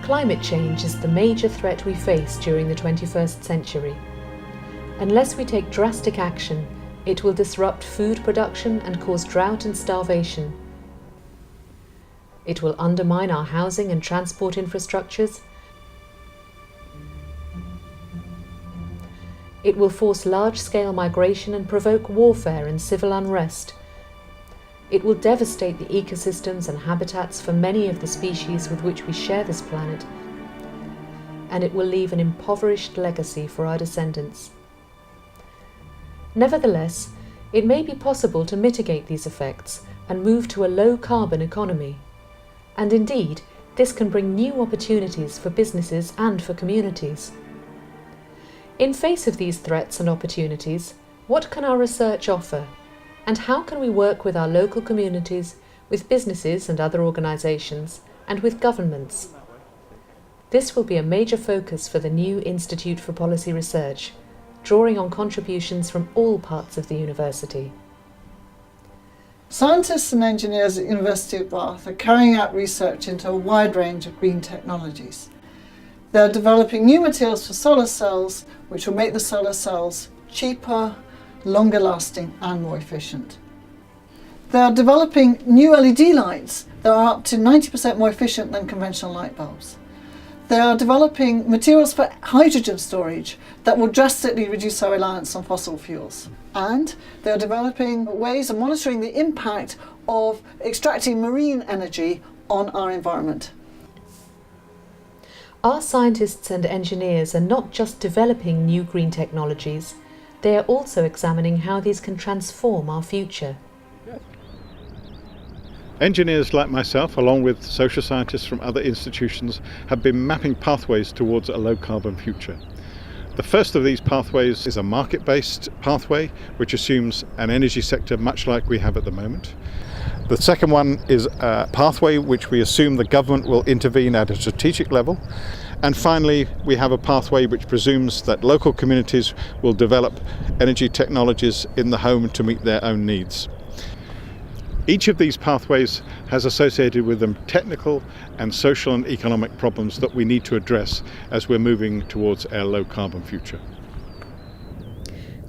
Climate change is the major threat we face during the 21st century. Unless we take drastic action, it will disrupt food production and cause drought and starvation. It will undermine our housing and transport infrastructures. It will force large-scale migration and provoke warfare and civil unrest. It will devastate the ecosystems and habitats for many of the species with which we share this planet, and it will leave an impoverished legacy for our descendants. Nevertheless, it may be possible to mitigate these effects and move to a low-carbon economy. And indeed, this can bring new opportunities for businesses and for communities. In face of these threats and opportunities, what can our research offer? And how can we work with our local communities, with businesses and other organisations, and with governments? This will be a major focus for the new Institute for Policy Research, drawing on contributions from all parts of the university. Scientists and engineers at University of Bath are carrying out research into a wide range of green technologies. They are developing new materials for solar cells, which will make the solar cells cheaper, longer lasting and more efficient. They are developing new LED lights that are up to 90% more efficient than conventional light bulbs. They are developing materials for hydrogen storage that will drastically reduce our reliance on fossil fuels. And they are developing ways of monitoring the impact of extracting marine energy on our environment. Our scientists and engineers are not just developing new green technologies, they are also examining how these can transform our future. Engineers like myself, along with social scientists from other institutions, have been mapping pathways towards a low-carbon future. The first of these pathways is a market-based pathway, which assumes an energy sector much like we have at the moment. The second one is a pathway which we assume the government will intervene at a strategic level. And finally, we have a pathway which presumes that local communities will develop energy technologies in the home to meet their own needs. Each of these pathways has associated with them technical and social and economic problems that we need to address as we're moving towards our low-carbon future.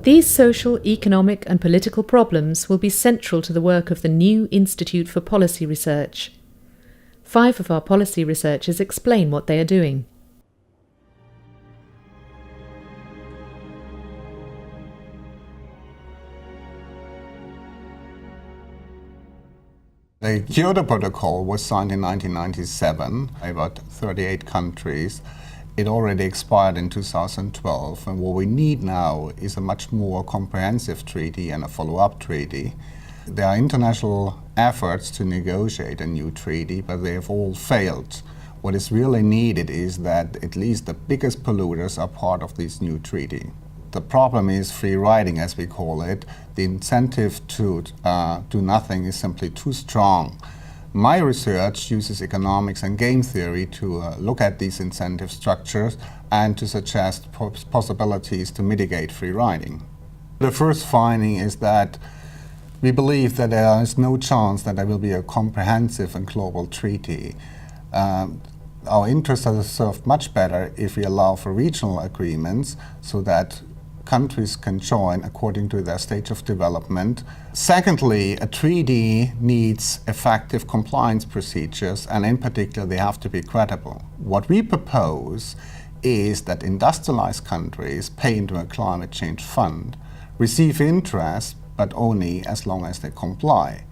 These social, economic and political problems will be central to the work of the new Institute for Policy Research. 5 of our policy researchers explain what they are doing. The Kyoto Protocol was signed in 1997 by about 38 countries. It already expired in 2012, and what we need now is a much more comprehensive treaty and a follow-up treaty. There are international efforts to negotiate a new treaty, but they have all failed. What is really needed is that at least the biggest polluters are part of this new treaty. The problem is free riding, as we call it. The incentive to do nothing is simply too strong. My research uses economics and game theory to look at these incentive structures and to suggest possibilities to mitigate free riding. The first finding is that we believe that there is no chance that there will be a comprehensive and global treaty. Our interests are served much better if we allow for regional agreements so that countries can join according to their stage of development. Secondly, a treaty needs effective compliance procedures, and in particular they have to be credible. What we propose is that industrialized countries pay into a climate change fund, receive interest, but only as long as they comply.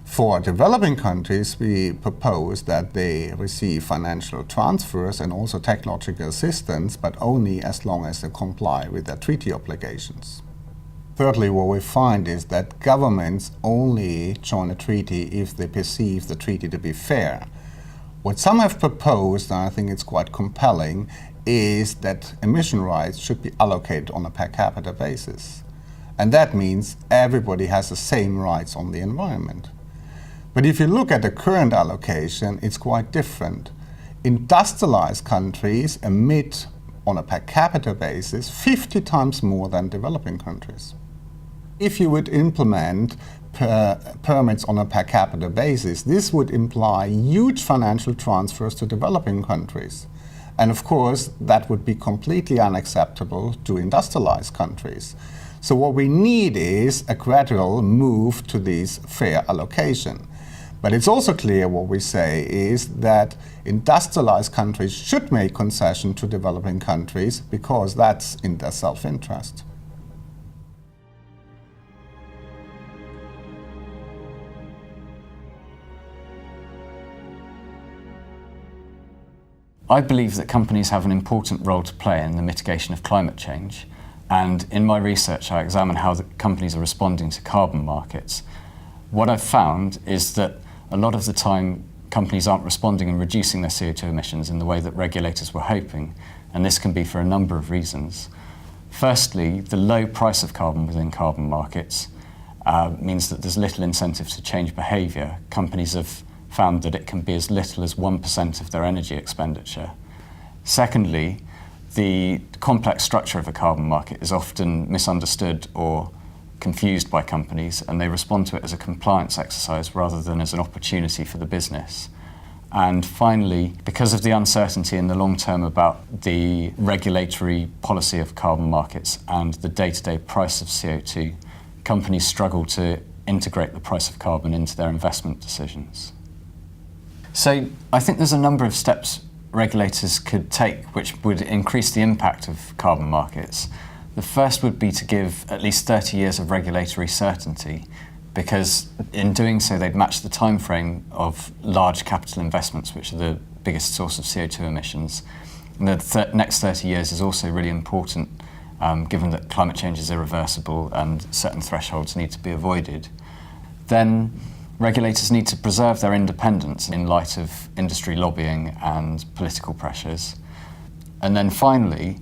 For developing countries, we propose that they receive financial transfers and also technological assistance, but only as long as they comply with their treaty obligations. Thirdly, what we find is that governments only join a treaty if they perceive the treaty to be fair. What some have proposed, and I think it's quite compelling, is that emission rights should be allocated on a per capita basis. And that means everybody has the same rights on the environment. But if you look at the current allocation, it's quite different. Industrialized countries emit, on a per capita basis, 50 times more than developing countries. If you would implement permits on a per capita basis, this would imply huge financial transfers to developing countries. And of course, that would be completely unacceptable to industrialized countries. So what we need is a gradual move to this fair allocation. But it's also clear what we say is that industrialized countries should make concession to developing countries because that's in their self-interest. I believe that companies have an important role to play in the mitigation of climate change, and in my research I examine how the companies are responding to carbon markets. What I've found is that a lot of the time companies aren't responding and reducing their CO2 emissions in the way that regulators were hoping, and this can be for a number of reasons. Firstly, the low price of carbon within carbon markets means that there's little incentive to change behaviour. Companies have found that it can be as little as 1% of their energy expenditure. Secondly, the complex structure of a carbon market is often misunderstood or confused by companies, and they respond to it as a compliance exercise rather than as an opportunity for the business. And finally, because of the uncertainty in the long term about the regulatory policy of carbon markets and the day-to-day price of CO2, companies struggle to integrate the price of carbon into their investment decisions. So I think there's a number of steps regulators could take which would increase the impact of carbon markets. The first would be to give at least 30 years of regulatory certainty, because in doing so they'd match the time frame of large capital investments, which are the biggest source of CO2 emissions. And the next 30 years is also really important, given that climate change is irreversible and certain thresholds need to be avoided. Then regulators need to preserve their independence in light of industry lobbying and political pressures. And then finally,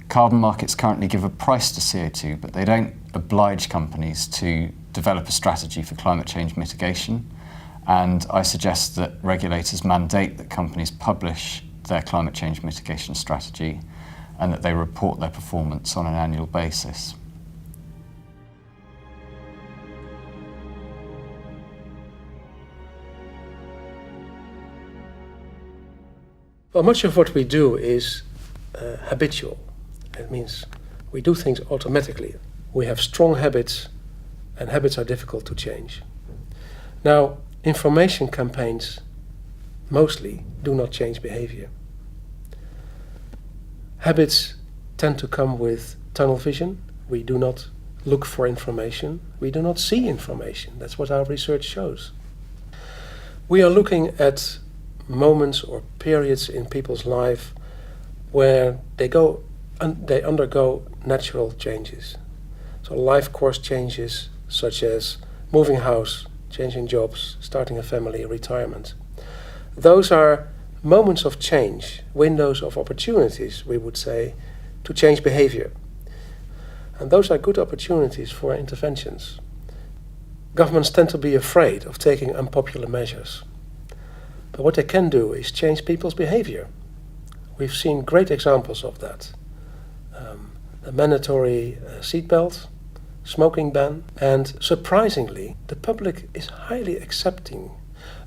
carbon markets currently give a price to CO2, but they don't oblige companies to develop a strategy for climate change mitigation. And I suggest that regulators mandate that companies publish their climate change mitigation strategy and that they report their performance on an annual basis. Well, much of what we do is habitual. It means we do things automatically. We have strong habits, and habits are difficult to change. Now, information campaigns mostly do not change behavior. Habits tend to come with tunnel vision. We do not look for information. We do not see information. That's what our research shows. We are looking at moments or periods in people's life where they undergo natural changes. So life course changes such as moving house, changing jobs, starting a family, retirement. Those are moments of change, windows of opportunities, we would say, to change behavior. And those are good opportunities for interventions. Governments tend to be afraid of taking unpopular measures. But what they can do is change people's behavior. We've seen great examples of that. The mandatory seatbelt, smoking ban, and surprisingly, the public is highly accepting.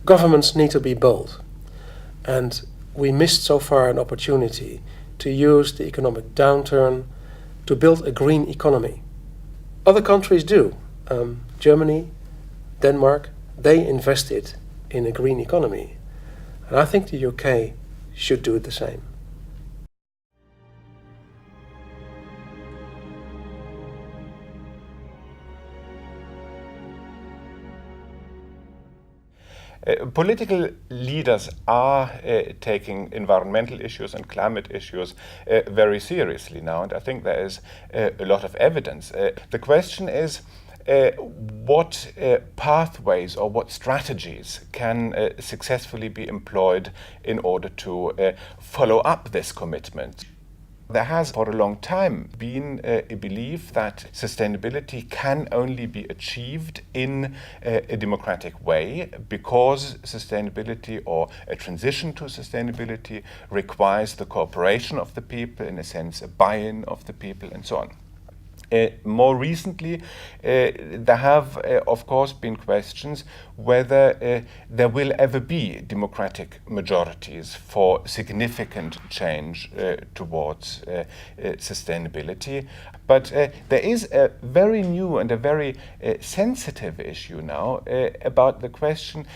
Governments need to be bold. And we missed so far an opportunity to use the economic downturn to build a green economy. Other countries do. Germany, Denmark, they invested in a green economy. And I think the UK should do the same. Political leaders are taking environmental issues and climate issues very seriously now, and I think there is a lot of evidence. The question is, what pathways or what strategies can successfully be employed in order to follow up this commitment? There has for a long time been a belief that sustainability can only be achieved in a democratic way, because sustainability or a transition to sustainability requires the cooperation of the people, in a sense a buy-in of the people and so on. More recently, there have, of course, been questions whether there will ever be democratic majorities for significant change towards sustainability. But there is a very new and a very sensitive issue now about the question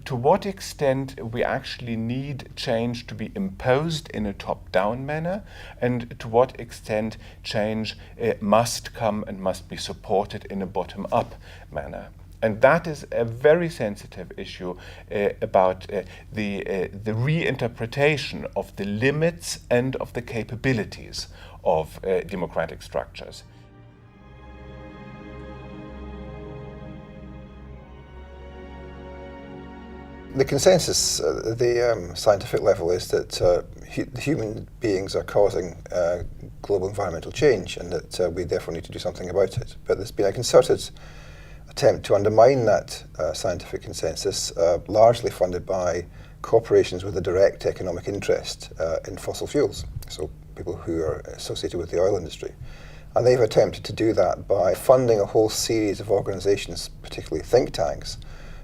to what extent we actually need change to be imposed in a top-down manner, and to what extent change must come and must be supported in a bottom-up manner. And that is a very sensitive issue about the reinterpretation of the limits and of the capabilities of democratic structures. The consensus at the scientific level is that human beings are causing global environmental change, and that we therefore need to do something about it. But there's been a concerted attempt to undermine that scientific consensus, largely funded by corporations with a direct economic interest in fossil fuels, so people who are associated with the oil industry. And they've attempted to do that by funding a whole series of organisations, particularly think tanks,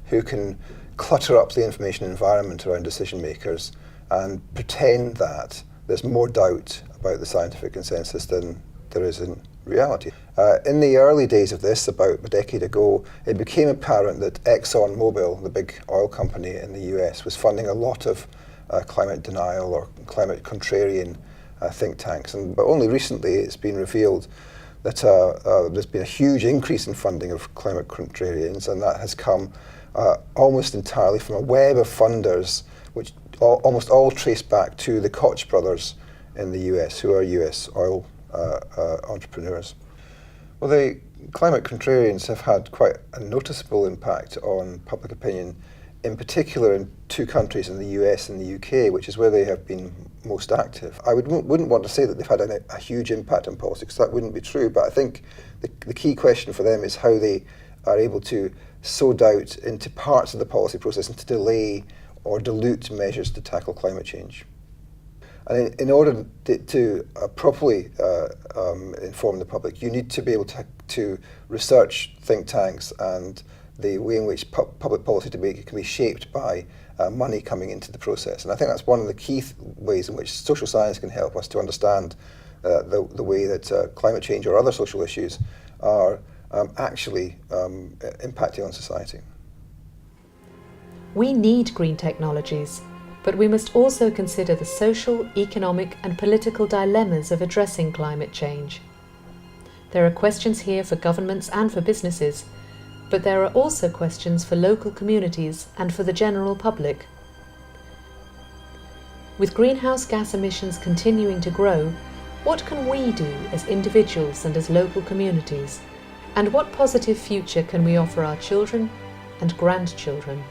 who can clutter up the information environment around decision makers and pretend that there's more doubt about the scientific consensus than there is in reality. In the early days of this, about a decade ago, it became apparent that ExxonMobil, the big oil company in the US, was funding a lot of climate denial or climate contrarian think tanks. But only recently it's been revealed that there's been a huge increase in funding of climate contrarians, and that has come almost entirely from a web of funders, which almost all trace back to the Koch brothers in the US, who are US oil entrepreneurs. Well, the climate contrarians have had quite a noticeable impact on public opinion, in particular in two countries, in the US and the UK, which is where they have been most active. I wouldn't want to say that they've had a huge impact on policy, because that wouldn't be true, but I think the key question for them is how they are able to sow doubt into parts of the policy process and to delay or dilute measures to tackle climate change. And in order to properly inform the public, you need to be able to research think tanks and the way in which public policy debate can be shaped by money coming into the process. And I think that's one of the key ways in which social science can help us to understand the way that climate change or other social issues are actually impacting on society. We need green technologies, but we must also consider the social, economic and political dilemmas of addressing climate change. There are questions here for governments and for businesses, but there are also questions for local communities and for the general public. With greenhouse gas emissions continuing to grow, what can we do as individuals and as local communities? And what positive future can we offer our children and grandchildren?